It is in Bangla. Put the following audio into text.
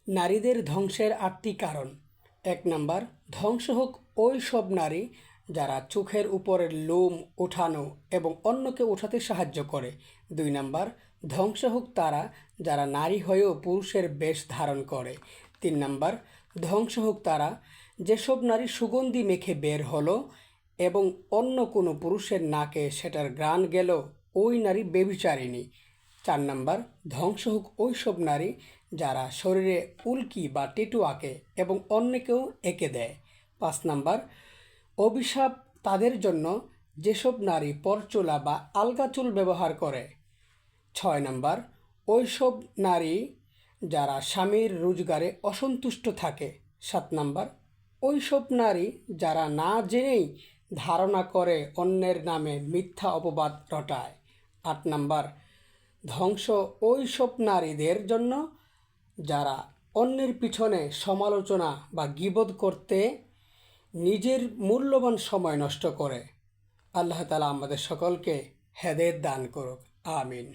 নারীদের ধ্বংসের ৮টি কারণ। ১ নাম্বার, ধ্বংস হোক ওই সব নারী যারা চোখের উপরের লোম ওঠানো এবং অন্যকে ওঠাতে সাহায্য করে। ২ নাম্বার, ধ্বংস হোক তারা যারা নারী হয়েও পুরুষের বেশ ধারণ করে। ৩ নাম্বার, ধ্বংস হোক তারা যেসব নারী সুগন্ধি মেখে বের হলো এবং অন্য কোনো পুরুষের নাকে সেটার ঘ্রাণ গেল, ওই নারী ব্যভিচারিণী। ৪ নাম্বার, ধ্বংস হোক ওই সব নারী যারা শরীরে উল্কি বা টেটু আঁকে এবং অন্যকেও এঁকে দেয়। ৫ নাম্বার, অভিশাপ তাদের জন্য যেসব নারী পরচুলা বা আলগা চুল ব্যবহার করে। ৬ নাম্বার, ওই সব নারী যারা স্বামীর রোজগারে অসন্তুষ্ট থাকে। ৭ নাম্বার, ওই সব নারী যারা না জেনেই ধারণা করে অন্যের নামে মিথ্যা অপবাদ রটায়। ৮ নাম্বার, ধ্বংস ওই সব নারীদের জন্য যারা অন্যের পিছনে সমালোচনা বা গীবত করতে নিজের মূল্যবান সময় নষ্ট করে। আল্লাহ তাআলা আমাদের সকলকে হেদায়েত দান করুক। আমিন।